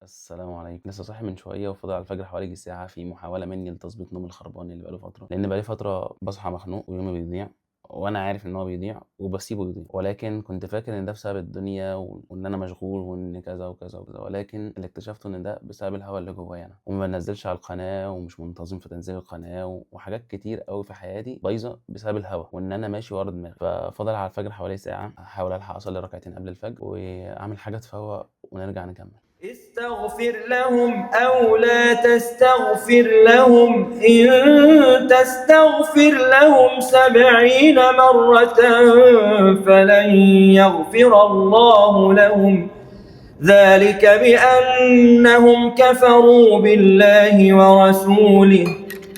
السلام عليكم. لسه صاحي من شويه وفاضل على الفجر حوالي ساعه في محاوله مني لتظبيط نوم الخربان اللي بقاله فتره، لان بقالي فتره بصحى مخنوق ويومي بيضيع، وانا عارف ان هو بيضيع وبسيبه يضيع، ولكن كنت فاكر ان ده بسبب الدنيا وان انا مشغول وان كذا وكذا وكذا، ولكن اللي اكتشفته ان ده بسبب الهوا اللي جوايا انا، وما بنزلش على القناه ومش منتظم في تنزيل القناه وحاجات كتير قوي في حياتي بايظه بسبب الهوا وان انا ماشي ورا دماغي. ففاضل على الفجر حوالي ساعه، هحاول الحق اصلي ركعتين قبل الفجر واعمل حاجه تفوق ونرجع نكمل. استغفر لهم أو لا تستغفر لهم إن تستغفر لهم 70 مرة فلن يغفر الله لهم ذلك بأنهم كفروا بالله ورسوله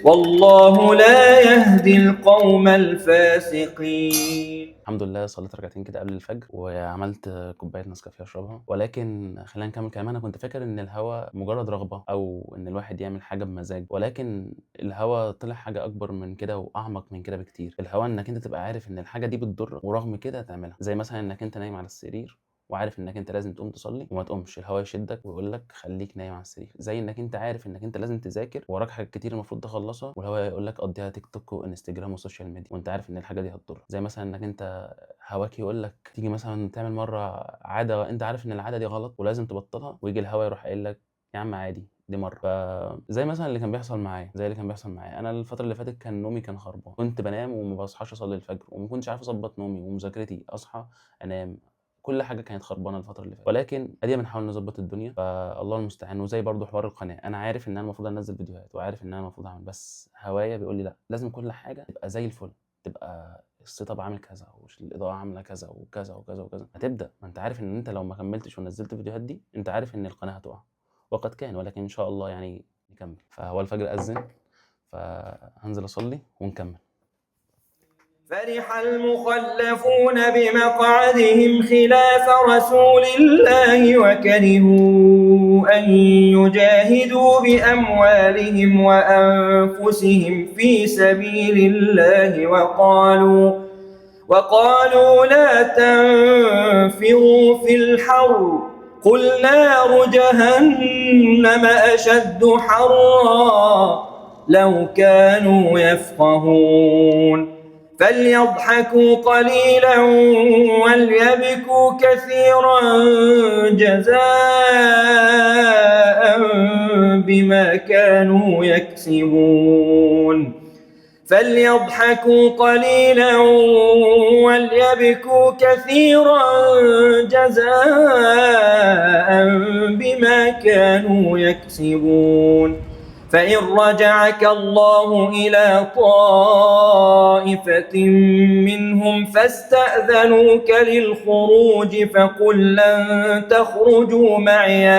والله لا يهدي القوم الفاسقين. الحمد لله صليت ركعتين كده قبل الفجر وعملت كوبايه نسكافيه اشربها، ولكن خلينا نكمل كلام. انا كنت فاكر ان الهوا مجرد رغبه او ان الواحد يعمل حاجه بمزاج، ولكن الهوا طلع حاجه اكبر من كده واعمق من كده بكتير. الهوا انك انت تبقى عارف ان الحاجه دي بتضرك ورغم كده تعملها، زي مثلا انك انت نايم على السرير وعارف انك انت لازم تقوم تصلي وما تقومش، الهوا يشدك ويقول لك خليك نايم على السرير. زي انك انت عارف انك انت لازم تذاكر وراك حاجات كتير المفروض تخلصها، والهوا يقول لك قضيها تيك توك وانستجرام وسوشيال ميديا وانت عارف ان الحاجه دي هتضرك. زي مثلا انك انت هواك يقول لك تيجي مثلا تعمل مره عاده انت عارف ان العاده دي غلط ولازم تبطلها، ويجي الهوا يروح قايل لك يا عم عادي دي مره. فزي مثلا اللي كان بيحصل معايا، انا الفتره اللي فاتت كان نومي كان خربان، كنت بنام وما بصحاش اصلي الفجر وما كنتش عارف اظبط نومي ومذاكرتي، اصحى انام، كل حاجه كانت خربانه الفتره اللي فاتت، ولكن ادينا بنحاول نظبط الدنيا فالله المستعان. وزي برضو حوار القناه، انا عارف ان انا المفروض انزل فيديوهات وعارف ان انا المفروض اعمل، بس هوايا بيقول لي لا، لازم كل حاجه تبقى زي الفل، تبقى السيت اب عامل كذا والاضاءه عامله كذا وكذا وكذا وكذا. هتبدا، ما انت عارف ان انت لو ما كملتش ونزلت الفيديوهات دي انت عارف ان القناه هتقع، وقد كان، ولكن ان شاء الله يعني نكمل. فهو الفجر اذن فهنزل اصلي ونكمل. فرح المخلفون بمقعدهم خلاف رسول الله وكرهوا أن يجاهدوا بأموالهم وأنفسهم في سبيل الله وقالوا لا تنفروا في الحر قل نار جهنم أشد حرا لو كانوا يفقهون فليضحكوا قليلا وليبكوا كثيرا جزاء بما كانوا يكسبون فليضحكوا قليلا وليبكوا كثيرا جزاء بما كانوا يكسبون فإن رجعك الله إلى طائفة منهم فاستأذنوك للخروج فقل لن تخرجوا معي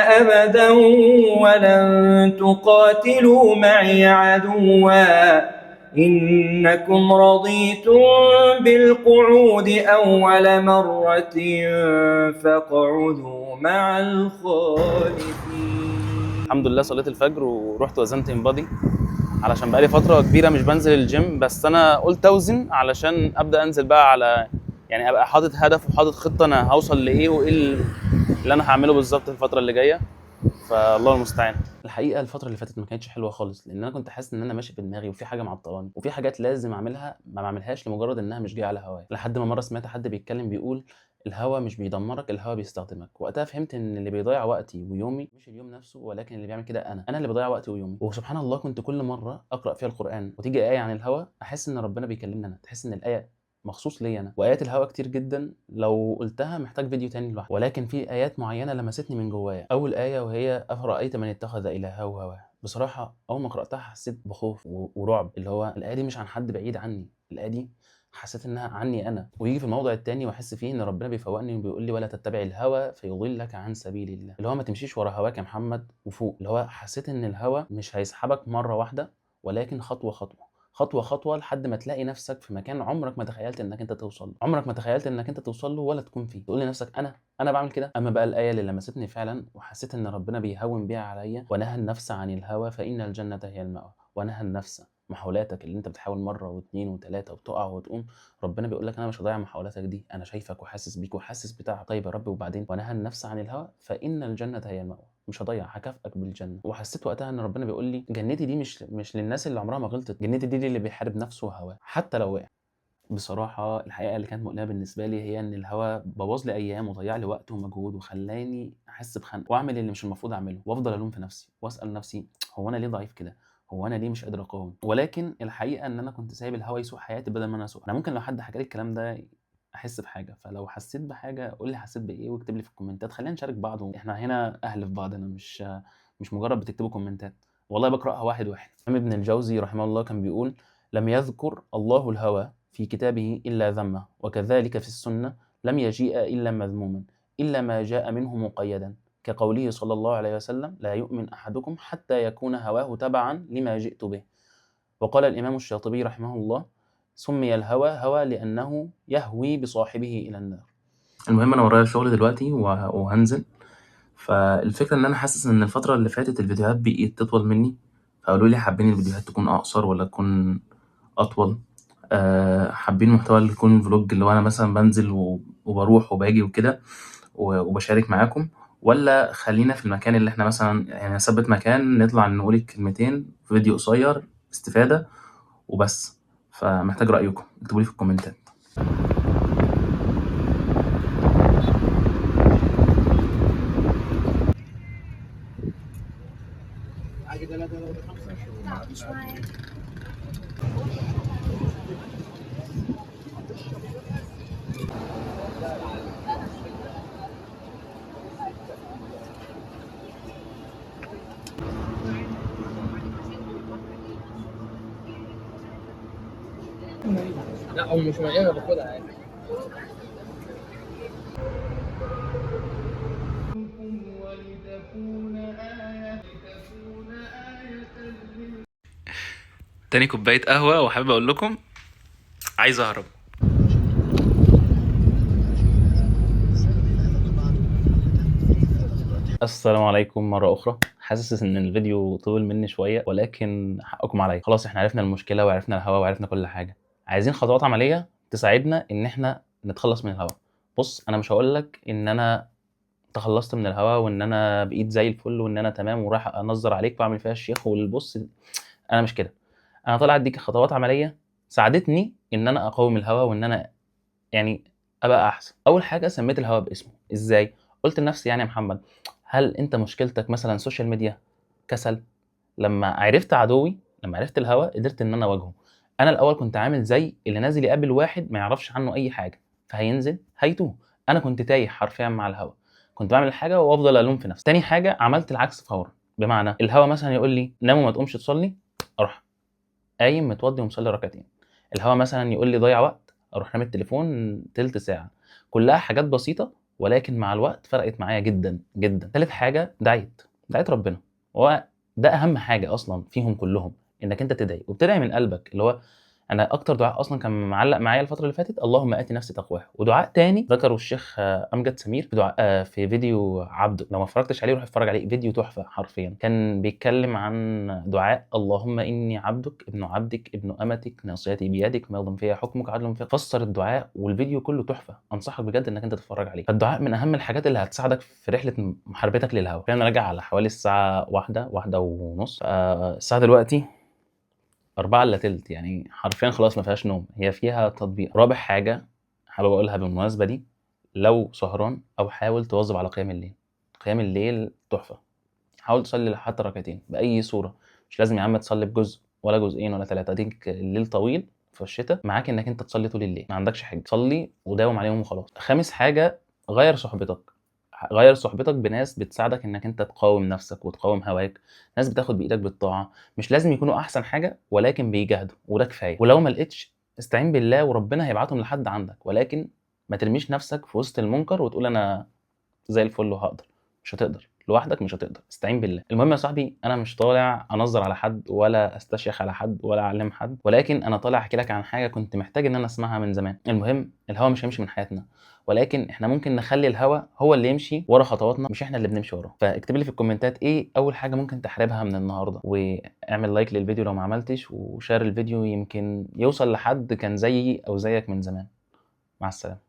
أبدا ولن تقاتلوا معي عدوا إنكم رضيتم بالقعود أول مرة فاقعدوا مع الخالفين. الحمد لله صليت الفجر ورحت وزنت انبادي علشان بقالي فتره كبيره مش بنزل الجيم، بس انا قلت اوزن علشان ابدا انزل بقى على، يعني ابقى حاطط هدف وحاطط خطه انا هوصل لايه وايه اللي انا هعمله بالظبط الفتره اللي جايه. فالله المستعان. الحقيقه الفتره اللي فاتت ما كانتش حلوه خالص، لان انا كنت حاسس ان انا ماشي في دماغي وفي حاجه معطلاني وفي حاجات لازم اعملها ما بعملهاش لمجرد انها مش جايه على هوايا، لحد ما مره سمعت حد بيتكلم بيقول الهوا مش بيدمرك، الهوا بيستخدمك. وقتها فهمت ان اللي بيضيع وقتي ويومي مش اليوم نفسه، ولكن اللي بيعمل كده انا اللي بضيع وقتي ويومي. وسبحان الله كنت كل مره اقرا فيها القران وتيجي ايه عن الهوا احس ان ربنا بيكلمني انا، تحس ان الايه مخصوص ليا انا. وايات الهوا كتير جدا لو قلتها محتاج فيديو تاني لوحده، ولكن في ايات معينه لمستني من جوايا. اول ايه وهي افرايت من اتخذ الهه هواه. بصراحه اول ما قراتها حسيت بخوف ورعب، اللي هو الايه دي مش عن حد بعيد عني، الايه دي حسيت انها عني انا. ويجي في الموضع التاني واحس فيه ان ربنا بيفوقني وبيقول لي ولا تتبع الهوى فيضلك عن سبيل الله، اللي هو ما تمشيش ورا هواك يا محمد وفوق. اللي هو حسيت ان الهوى مش هيسحبك مره واحده، ولكن خطوه خطوه خطوه خطوه لحد ما تلاقي نفسك في مكان عمرك ما تخيلت انك انت توصل له، عمرك ما تخيلت انك انت توصل له ولا تكون فيه. تقول لنفسك انا بعمل كده. اما بقى الايه اللي لمستني فعلا وحسيت ان ربنا بيهون بيها عليا، ونهى النفس عن الهوى فان الجنه هي المأوى، ونهى النفس محاولاتك اللي انت بتحاول مره واثنين وثلاثه وبتقع وتقوم، ربنا بيقول لك انا مش هضيع محاولاتك دي، انا شايفك وحاسس بيك وحاسس بتاعك. طيب يا رب وبعدين، ونهى النفس عن الهوى فان الجنه هي المأوى، مش هضيع، هكافئك بالجنه. وحسيت وقتها ان ربنا بيقول لي جنتي دي مش للناس اللي عمرها ما غلطت، جنتي دي اللي بيحارب نفسه وهواه حتى لو وقع. بصراحة الحقيقة اللي كانت مؤلمة بالنسبة لي هي إن الهوا بوظ لي أيام وضيع لي وقت ومجهود وخلاني أحس بخنقة وأعمل اللي مش المفروض أعمله وأفضل ألوم في نفسي وأسأل نفسي هو أنا ليه ضعيف كده؟ هو أنا ليه مش قادر أقاوم؟ ولكن الحقيقة إن أنا كنت سايب الهوا يسوق حياتي بدل ما أنا أسوق. أنا ممكن لو حد حكى لي الكلام ده أحس بحاجة، فلو حسيت بحاجة قول لي حسيت بإيه واكتب لي في الكومنتات، خلينا نشارك بعض. إحنا هنا أهل في بعضنا، مش مجرد بتكتبوا كومنتات، والله بقرأها واحد واحد. ابن الجوزي رحمه الله كان بيقول لم يذكر الله الهوى في كتابه إلا ذمه، وكذلك في السنة لم يجيء إلا مذموما إلا ما جاء منه مقيدا، كقوله صلى الله عليه وسلم لا يؤمن أحدكم حتى يكون هواه تبعا لما جئت به. وقال الإمام الشاطبي رحمه الله سمي الهوى هوى لأنه يهوي بصاحبه إلى النار. المهم أنا ورايا شغل دلوقتي وهنزل، فالفكرة إن أنا حاسس إن الفترة اللي فاتت الفيديوهات بقيت تطول مني، فقالوا لي حابين الفيديوهات تكون أقصر ولا تكون أطول؟ حابين محتوى اللي يكون فلوج اللي هو أنا مثلا بنزل وبروح وباجي وكده وبشارك معاكم، ولا خلينا في المكان اللي احنا مثلا يعني نثبت مكان نطلع نقول الكلمتين في فيديو قصير استفادة وبس؟ فمحتاج رأيكم، اكتبوا لي في الكومنتات. لا هو مش معايا، باخدها عادي. تاني كوباية قهوة وحابب أقول لكم عايز أهرب. السلام عليكم مرة أخرى. حاسس إن الفيديو طول مني شوية ولكن حقكم عليا. خلاص إحنا عرفنا المشكلة وعرفنا الهوا وعرفنا كل حاجة، عايزين خطوات عملية تساعدنا إن إحنا نتخلص من الهوا. بص أنا مش هقولك إن أنا تخلصت من الهوا وإن أنا بقيت زي الفل وإن أنا تمام ورايح أنظر عليك وأعمل فيها الشيخ والبص، أنا مش كده. أنا طالع أديك خطوات عملية ساعدتني إن أنا أقاوم الهوا وإن أنا يعني أبقى أحسن. أول حاجة سميت الهوا باسمه. إزاي؟ قلت لنفسي يعني يا محمد هل أنت مشكلتك مثلا سوشيال ميديا، كسل؟ لما عرفت عدوي، لما عرفت الهوا قدرت إن أنا أواجهه. أنا الأول كنت عامل زي اللي نازل يقابل واحد ما يعرفش عنه أي حاجة فهينزل هيتوه. أنا كنت تايه حرفيا مع الهوا، كنت بعمل حاجة وأفضل ألوم في نفسي. تاني حاجة عملت العكس فورا، بمعنى الهوا مثلا يقول لي نام وما تقومش تصلي، أروح قايم متوضي ومصلي ركعتين. الهوا مثلا يقول لي ضيع وقت، اروح رامي التليفون تلت ساعه. كلها حاجات بسيطه ولكن مع الوقت فرقت معايا جدا جدا. تالت حاجه دعيت ربنا، هو ده اهم حاجه اصلا فيهم كلهم، انك انت تدعي وبتدعي من قلبك. اللي هو انا اكتر دعاء اصلا كان معلق معايا الفتره اللي فاتت اللهم اتي نفسي تقواها. ودعاء تاني ذكره الشيخ امجد سمير في دعاء في فيديو عبده، لو ما اتفرجتش عليه روح اتفرج عليه، فيديو تحفه حرفيا. كان بيتكلم عن دعاء اللهم اني عبدك ابن عبدك ابن امتك ناصيتي بيدك ماض فيها حكمك عدل فيها. فسر الدعاء والفيديو كله تحفه، انصحك بجد انك انت تتفرج عليه. فالدعاء من اهم الحاجات اللي هتساعدك في رحله محاربتك للهوى. كان راجع على حوالي الساعه 1:30. الساعه دلوقتي 4:45، يعني حرفيا خلاص ما فيهاش نوم، هي فيها تطبيق. رابع حاجة حابب أقولها بالمناسبة دي، لو سهران أو حاول تواظب على قيام الليل. قيام الليل تحفة، حاول تصلي حتى ركعتين بأي صورة، مش لازم يا عم تصلي بجزء ولا جزئين ولا 3. ديك الليل طويل في الشتاء، معاك إنك أنت تصلي طول الليل، ما عندكش حاجة صلي وداوم عليهم وخلاص. خامس حاجة غير صحبتك بناس بتساعدك انك انت تقاوم نفسك وتقاوم هواك، ناس بتاخد بايدك بالطاعه، مش لازم يكونوا احسن حاجه ولكن بيجاهدوا وده كفايه. ولو ما لقيتش استعين بالله وربنا هيبعتهم لحد عندك، ولكن ما ترميش نفسك في وسط المنكر وتقول انا زي الفل وهقدر. مش هتقدر لوحدك مش هتقدر، استعين بالله. المهم يا صاحبي، انا مش طالع انظر على حد ولا استشيخ على حد ولا اعلم حد، ولكن انا طالع احكي لك عن حاجه كنت محتاج ان انا اسمعها من زمان. المهم الهوا مش هيمشي من حياتنا، ولكن احنا ممكن نخلي الهوا هو اللي يمشي ورا خطواتنا، مش احنا اللي بنمشي وراه. فاكتب لي في الكومنتات ايه اول حاجه ممكن تحاربها من النهارده، واعمل لايك للفيديو لو ما عملتش، وشير الفيديو يمكن يوصل لحد كان زيي او زيك من زمان. مع السلامه.